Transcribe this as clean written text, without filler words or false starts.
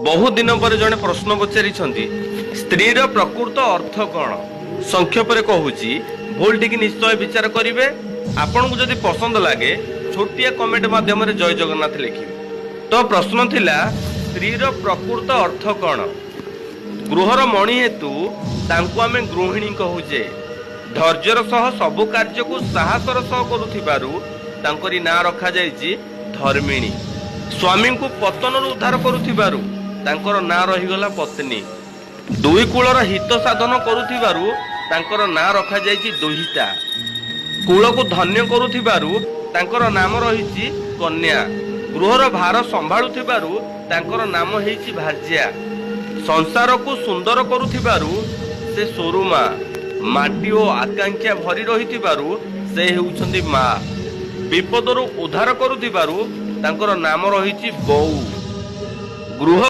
बहु दिन पर जड़े प्रश्न पचारि स्त्रीर प्रकृत अर्थ कौन संक्षेप कहूँ भूल टी निश्चय विचार करेंगे। आपण को जदि पसंद लगे छोटिया कमेंट माध्यम जय जगन्नाथ लिखिए। तो प्रश्न थिला स्त्रीर प्रकृत अर्थ कौन। गृहर मणि हेतु तांको आमे गृहिणी कहूचे। धैर्यर सह सबु कार्य को साहसर सह करुथिबारु तांकरी नाँ रखा जायछि धर्मिणी। स्वामी को पतन उद्धार करुथिबारु तांकर नाँ रहीगला पत्नी। दुई कूलर हित साधन करुथिबारु तांकर नाँ रखा जायछि दुहिता। कूल को धन्य करुथिबारु तांकर नाम रहिछि कन्या। गृहर भार संभाळुथिबारु तांकर नाम हेछि भार्या। संसार को सुंदर करुथिबारु से सोरुमा। माटी और आकांक्षा भरी रहिथिबारु से हेउछन्ति मा। विपदरु उद्धार करुथिबारु तांकर नाम रहिछि बोऊ। गृह